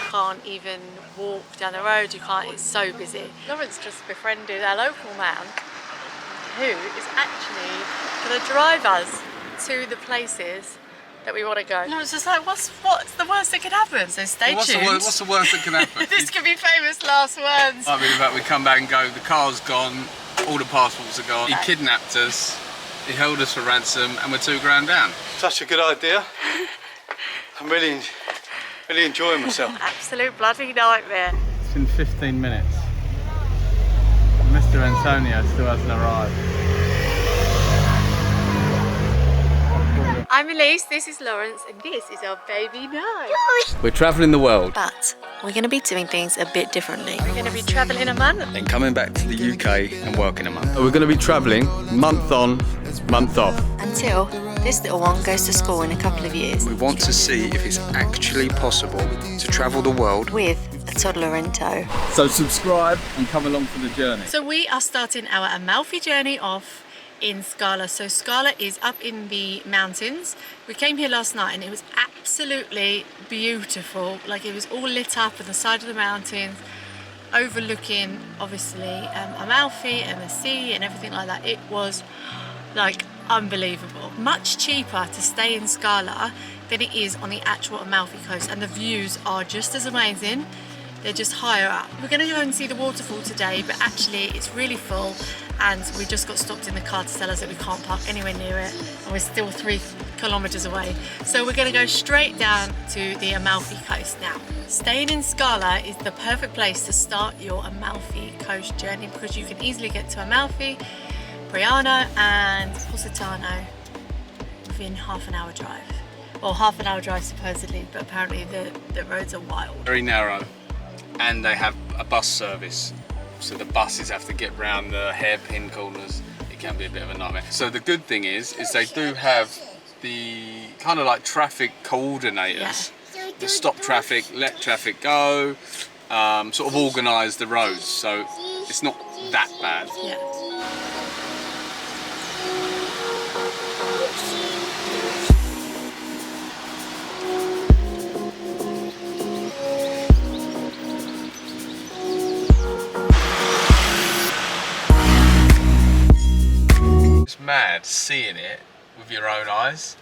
can't even walk down the road, you can't, it's so busy. Lawrence just befriended a local man who is actually going to drive us to the places that we want to go. Lawrence was like, what's the worst that could happen? So stay tuned. What's the worst that can happen? This could be famous last words. Might be about we come back and go, the car's gone, all the passports are gone, he kidnapped us, he held us for ransom, and we're £2 down. Such a good idea. I'm really enjoying myself. Absolute bloody nightmare. It's been 15 minutes. Mr. Antonio still hasn't arrived. I'm Elise, this is Lawrence, and this is our baby Nye. We're travelling the world. But we're going to be doing things a bit differently. We're going to be travelling a month. And coming back to the UK and working a month. We're going to be travelling month on, month off. Until this little one goes to school in a couple of years. We want to see if it's actually possible to travel the world with a toddler in tow. So subscribe and come along for the journey. So we are starting our Amalfi journey off in Scala. So Scala is up in the mountains. We came here last night and it was absolutely beautiful. Like it was all lit up on the side of the mountains, overlooking obviously Amalfi and the sea and everything like that. It was like unbelievable. Much cheaper to stay in Scala than it is on the actual Amalfi Coast, and the views are just as amazing. They're just higher up. We're going to go and see the waterfall today, but actually it's really full and we just got stopped in the car to tell us that we can't park anywhere near it, and we're still 3 kilometers away. So we're going to go straight down to the Amalfi Coast now. Staying in Scala is the perfect place to start your Amalfi Coast journey because you can easily get to Amalfi, Praiano and Positano within half an hour drive. Well, half an hour drive supposedly, but apparently the roads are wild. Very narrow. And they have a bus service, so the buses have to get round the hairpin corners. It can be a bit of a nightmare. So the good thing is they do have the kind of like traffic coordinators that stop traffic, let traffic go, sort of organise the roads, so it's not that bad. Yeah. Mad seeing it with your own eyes.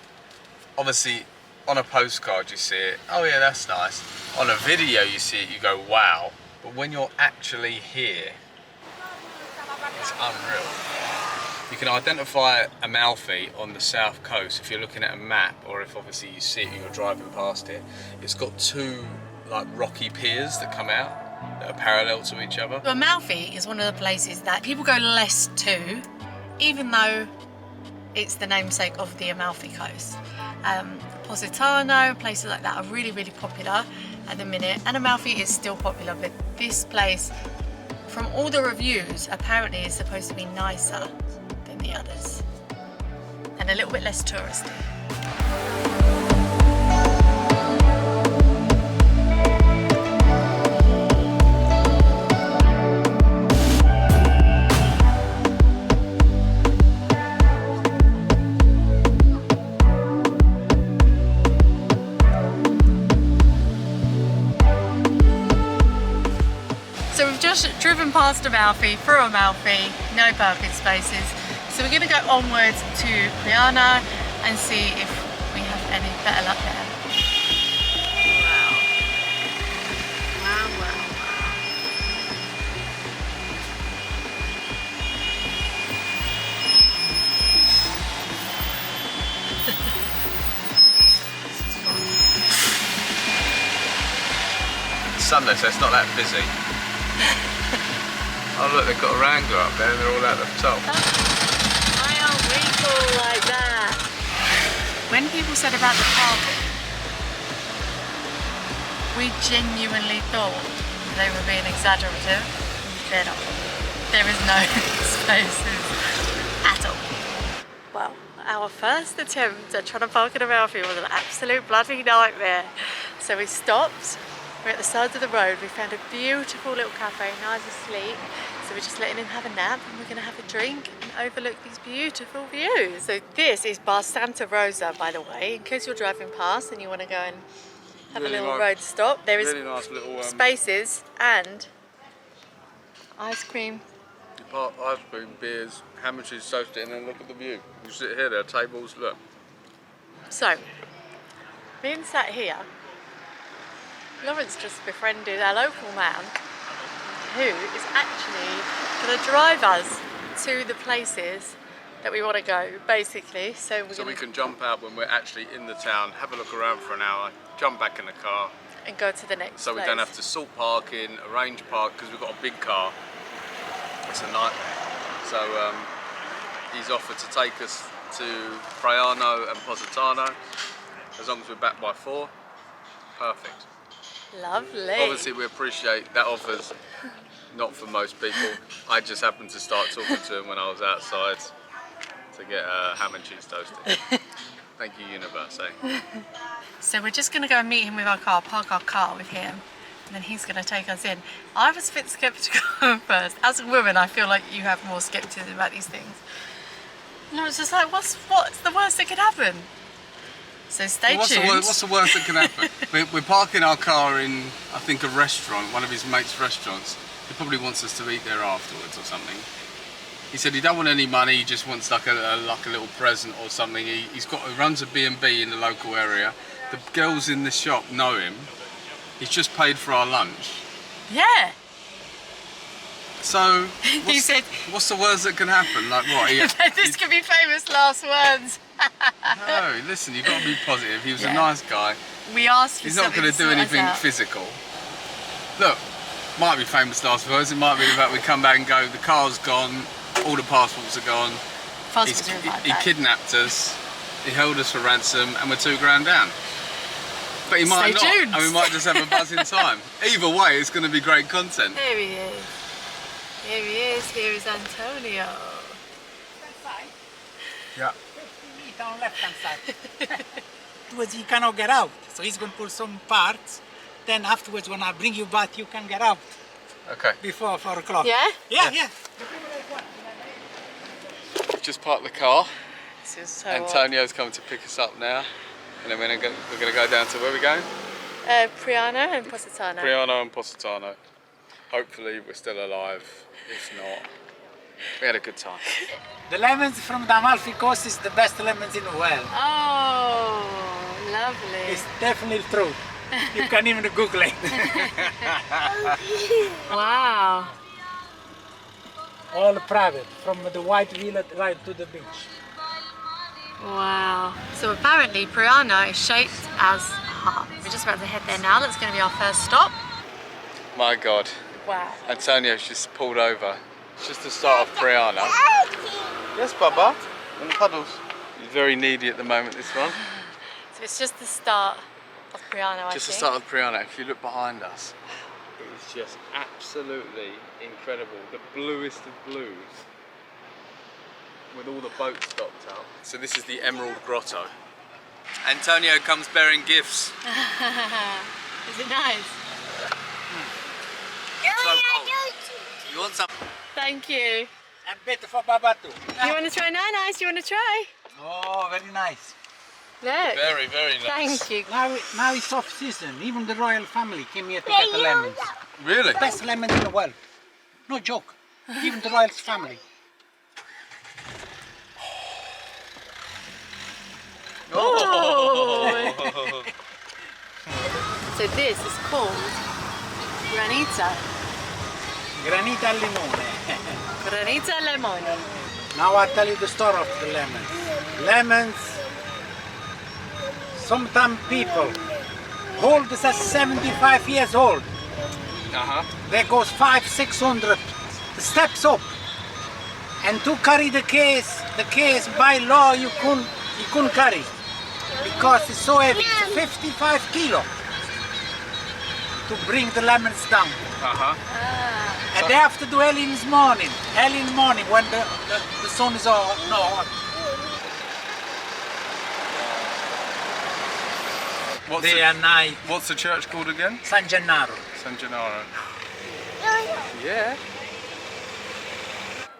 Obviously on a postcard you see it, oh yeah, that's nice. On a video you see it, you go wow. But when you're actually here, it's unreal. You can identify Amalfi on the south coast if you're looking at a map, or if obviously you see it and you're driving past it. It's got 2 like rocky piers that come out that are parallel to each other. So Amalfi is one of the places that people go less to, even though it's the namesake of the Amalfi Coast. Positano, places like that are really, really popular at the minute, and Amalfi is still popular, but this place, from all the reviews, apparently is supposed to be nicer than the others and a little bit less touristy. Driven past Amalfi, through Amalfi, no parking spaces. So we're going to go onwards to Praiano and see if we have any better luck there. Wow. Wow, wow, wow. It's Sunday, so it's not that busy. Oh look, they've got a Wrangler up there and they're all out the top. Why aren't we cool like that? When people said about the parking, we genuinely thought they were being exaggerative. They're not. There is no spaces at all. Well, our first attempt at trying to park in Amalfi was an absolute bloody nightmare. So we stopped. We're at the side of the road. We found a beautiful little cafe, nice asleep. So we're just letting him have a nap, and we're going to have a drink and overlook these beautiful views. So this is Bar Santa Rosa, by the way, in case you're driving past and you want to go and have Really a little nice- road stop. There is Really nice little spaces and ice cream. you park ice cream, beers, ham and cheese toasted, and then look at the view. You sit here, there are tables, look. So, being sat here, Lawrence just befriended a local man who is actually going to drive us to the places that we want to go, basically. So We can jump out when we're actually in the town, have a look around for an hour, jump back in the car, and go to the next so we place. don't have to sort parking, arrange park, because we've got a big car. It's a nightmare. So he's offered to take us to Praiano and Positano, as long as we're back by 4. Perfect. Lovely. Obviously we appreciate that offers, not for most people. I just happened to start talking to him when I was outside to get a ham and cheese toasted. Thank you, Universe. So we're just going to go and meet him with our car, park our car with him, and then he's going to take us in. I was a bit sceptical at first. As a woman, I feel like you have more skepticism about these things. And I was just like, what's the worst that could happen? So stay tuned. What's the worst that can happen? we're parking our car in, I think, a restaurant, one of his mates' restaurants. He probably wants us to eat there afterwards or something. He said he don't want any money, he just wants like a little present or something. He runs a B&B in the local area. The girls in the shop know him. He's just paid for our lunch. Yeah. So, He said, what's the worst that can happen? Like what? this could be famous last words. No, listen, you've got to be positive. He was a Yeah. nice guy. We asked for He's not something going to do sort us anything out. physical. Look, might be famous last words. It might be the fact we come back and go, the car's gone, all the passports are gone. Passports are in my He bag. kidnapped us, he held us for ransom, and we're $2,000 down. But he might Stay not, tuned. and we might just have a buzzing time. Either way, it's going to be great content. Here he is. Here he is. Here is Antonio. Yeah. Meet on left hand side. Afterwards he cannot get out, so he's going to pull some parts. Then afterwards, when I bring you back, you can get out Okay. before 4 o'clock. Yeah? Yeah. We've just parked the car. This is so Antonio's coming to pick us up now. And then we're going to go down to where we're going? Praiano and Positano. Praiano and Positano. Hopefully we're still alive. If not, we had a good time. The lemons from the Amalfi Coast is the best lemons in the world. Oh, lovely. It's definitely true. You can even Google it. Wow. All private, from the white villa right to the beach. Wow. So apparently Praiano is shaped as a heart. We're just about to head there now. That's going to be our first stop. My God, Wow. Antonio's just pulled over. It's just the start of Praiano. Yes, Baba. In puddles. He's very needy at the moment, this one. So it's just the start of Praiano, I Just the think. start of Praiano. If you look behind us, it is just absolutely incredible. The bluest of blues, with all the boats stopped up. So this is the Emerald Grotto. Antonio comes bearing gifts. Is it nice? So cold. You want some? Thank you. And better for Baba too. You want to try nice? You want to try? Oh, very nice. Look. Very, very nice. Thank you. Now it's off season. Even the royal family came here to get the lemons. Really? Best lemons in the world. No joke. Even the royal family. Oh. So this is called granita. Granita al limone. Granita lemon. Now I'll tell you the story of the lemons. Lemons, sometimes people hold this at 75 years old. There goes 500-600 steps up. And to carry the case by law you couldn't carry. Because it's so heavy, it's 55 kilo to bring the lemons down. And they have to do early in the morning when the sun is not hot. Day and night, What's the church called again? San Gennaro. San Gennaro. Yeah.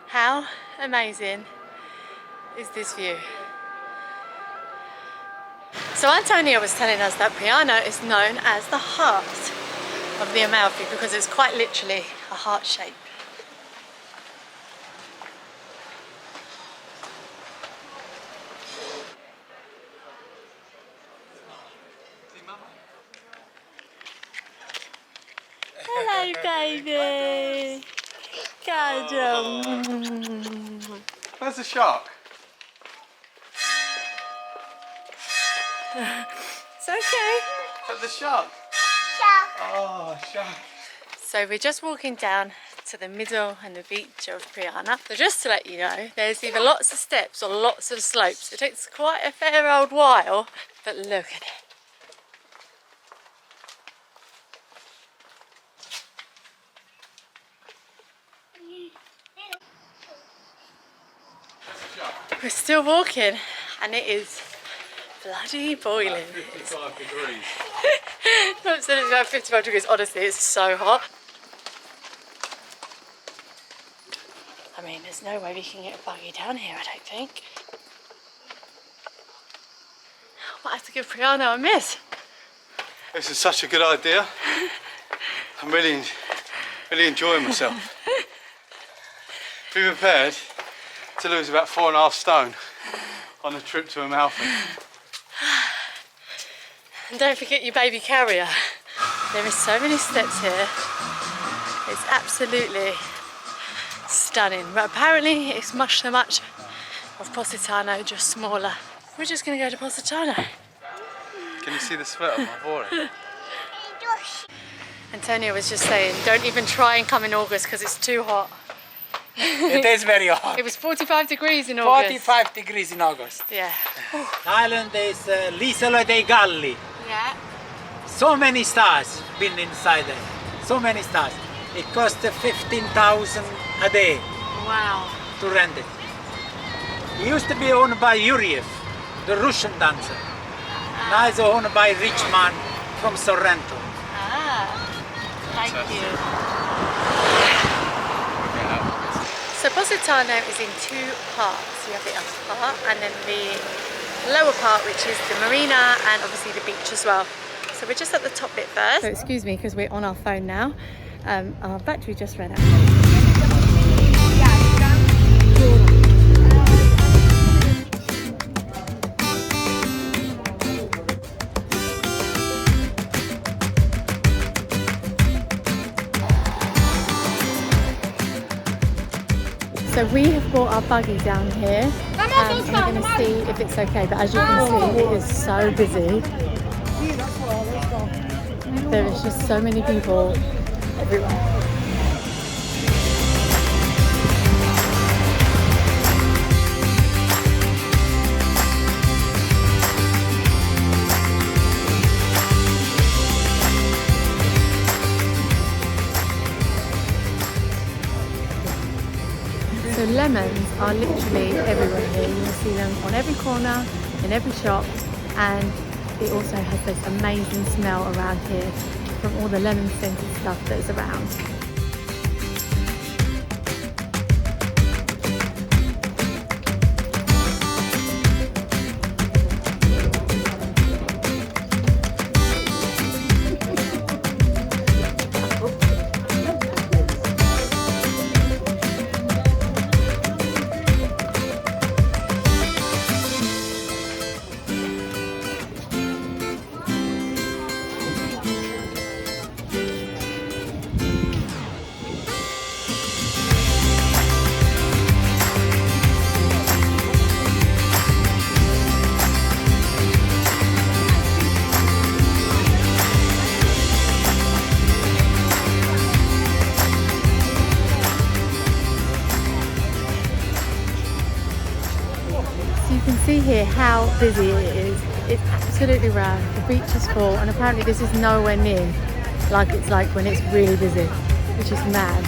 How amazing is this view? So Antonio was telling us that Praiano is known as the heart of the Amalfi because it's quite literally a heart shape. Hello, baby. Where's the shark? It's okay. Where's the shark? Oh, shark. So we're just walking down to the middle and the beach of Praiano. So just to let you know, there's either lots of steps or lots of slopes. It takes quite a fair old while, but look at it. We're still walking and it is bloody boiling. 55 degrees. It's about 55 degrees, honestly, it's so hot. I mean, there's no way we can get a buggy down here, I don't think. I might have to give Praiano a miss. This is such a good idea. I'm really enjoying myself. Be prepared to lose about 4.5 stone on the trip to Amalfi. And don't forget your baby carrier. There are so many steps here. It's absolutely stunning. But apparently it's much so much of Positano, just smaller. We're just going to go to Positano. Can you see the sweat on my forehead? Antonio was just saying, don't even try and come in August because it's too hot. It is very hot. It was 45 degrees in August. 45 degrees in August. Yeah. Thailand is l'Isola dei Galli. Yeah. So many stars been inside there. So many stars. It cost 15,000 a day Wow. to rent it. It used to be owned by Yuriev, the Russian dancer. Now it's owned by a rich man from Sorrento. Ah. Thank you. So Positano is in two parts. You have the upper part and then the lower part, which is the marina and obviously the beach as well. So we're just at the top bit first. So excuse me because we're on our phone now. Our battery just ran out. So we have brought our buggy down here and we're going to see if it's okay, but as you can see it is so busy. There is just so many people everywhere. So lemons are literally everywhere here. You'll see them on every corner, in every shop, and it also has this amazing smell around here from all the lemon scented stuff that is around. See here how busy it is. It's absolutely rammed. The beach is full and apparently this is nowhere near like it's like when it's really busy, which is mad.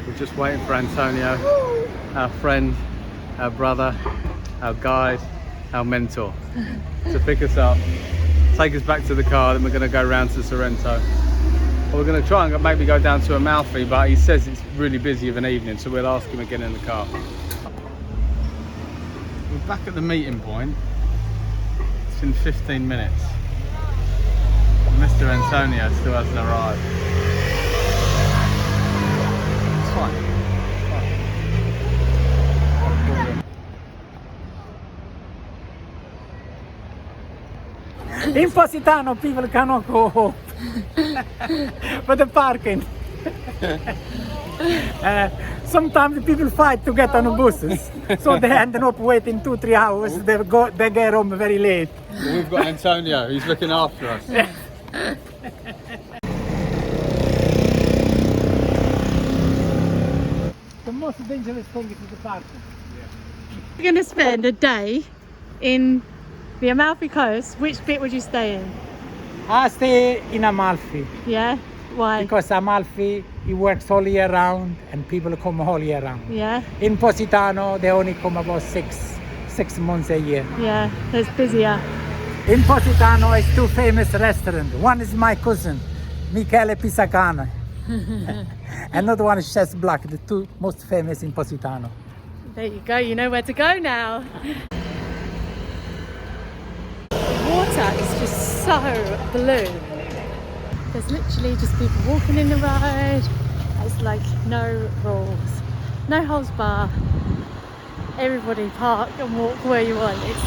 We're just waiting for Antonio, our friend, our brother, our guide, our mentor, to pick us up, take us back to the car, then we're going to go round to Sorrento. We're going to try and maybe go down to Amalfi, but he says it's really busy of an evening, so we'll ask him again in the car. We're back at the meeting point. It's in 15 minutes. Mr. Antonio still hasn't arrived. It's fine. In Positano, people cannot go home for the parking. Sometimes people fight to get on the buses, so they end up waiting 2-3 hours. They get home very late. We've got Antonio, he's looking after us. The most dangerous thing is the parking. We're going to spend a day in the Amalfi Coast. Which bit would you stay in? I stay in Amalfi Yeah? Why? because Amalfi it works all year round and people come all year round. Yeah? In Positano they only come about six months a year. Yeah, it's busier. In Positano is 2 famous restaurants. One is my cousin, Michele Pisacane. Another one is Chef Black, the 2 most famous in Positano. There you go, you know where to go now. The water is just so blue. There's literally just people walking in the road. It's like no rules, no holds bar. Everybody park and walk where you want. It's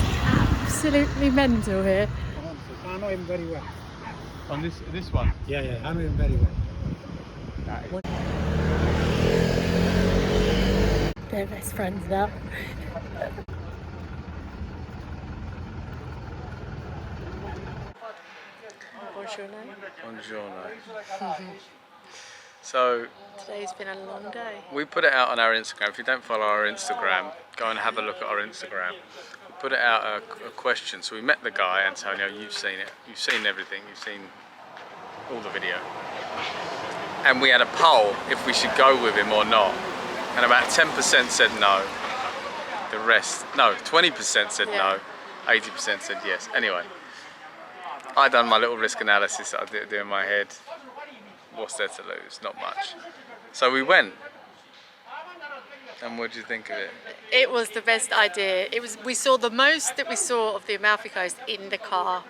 absolutely mental here. I know him very well. On this one? Yeah, I know him very well. They're best friends now. Buongiorno. So Today's been a long day. we put it out on our Instagram. If you don't follow our Instagram, go and have a look at our Instagram. We put it out a question. So we met the guy, Antonio. You've seen it. You've seen everything. You've seen all the video. And we had a poll if we should go with him or not. And about 10% said no. The rest, no, 20% said no. 80% said yes. Anyway, I done my little risk analysis that I did do in my head. What's there to lose? Not much. So we went. And what did you think of it? It was the best idea. We saw the most that we saw of the Amalfi Coast in the car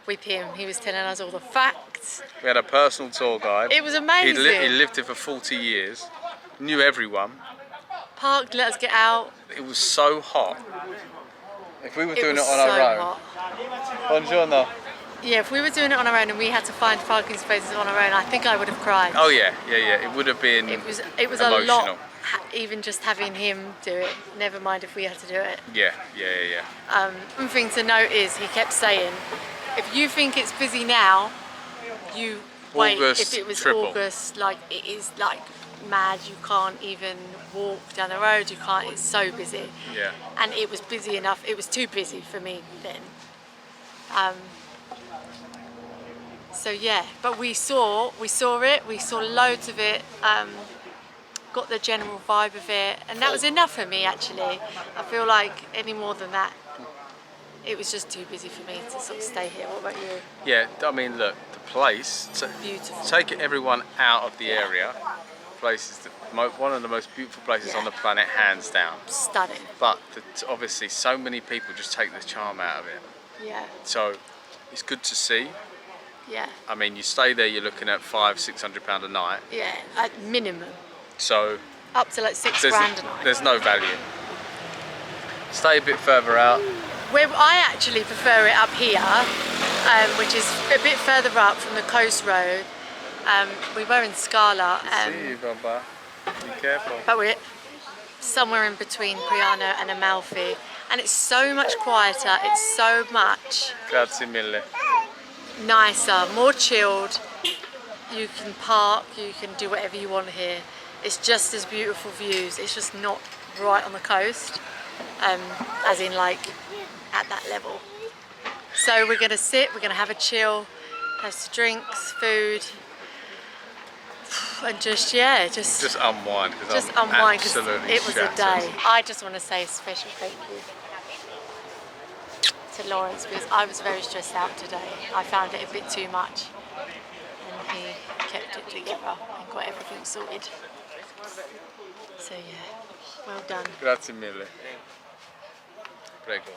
with him. He was telling us all the facts. We had a personal tour guide. It was amazing. He lived here for 40 years. Knew everyone. Parked, let us get out. It was so hot. If we were doing it on so our own. hot. Buongiorno. Yeah, if we were doing it on our own and we had to find parking spaces on our own, I think I would have cried. Oh yeah. It would have been It was emotional. a lot, even just having him do it. Never mind if we had to do it. Yeah. One thing to note is he kept saying, if you think it's busy now, you wait. August, if it was triple. August, like it is like mad. You can't even walk down the road. You can't. It's so busy. Yeah. And it was busy enough. It was too busy for me then. So yeah, but we saw it. We saw loads of it. Got the general vibe of it, and that was enough for me. Actually, I feel like any more than that, it was just too busy for me to sort of stay here. What about you? Yeah. I mean, look, the place. Beautiful. Take everyone out of the area. The place is one of the most beautiful places on the planet, hands down. Stunning. But obviously, so many people just take the charm out of it. Yeah. So it's good to see. Yeah. I mean, you stay there, you're looking at £500-600 a night. Yeah. At minimum. So Up to like £6 grand a night. there's no value. Stay a bit further out. I actually prefer it up here, which is a bit further up from the coast road. We were in Scala, See you, Baba. Be careful. but we're somewhere in between Praiano and Amalfi, and it's so much quieter. It's so much Grazie mille. nicer, more chilled. You can park, you can do whatever you want here. It's just as beautiful views. It's just not right on the coast, as in like at that level. So we're gonna sit, we're gonna have a chill, have some drinks, food, and just unwind. just unwind because absolutely it was shattered. a day. I just want to say a special thank you to Lawrence because I was very stressed out today. I found it a bit too much, and he kept it together and got everything sorted. So yeah, well done. Grazie mille. Prego.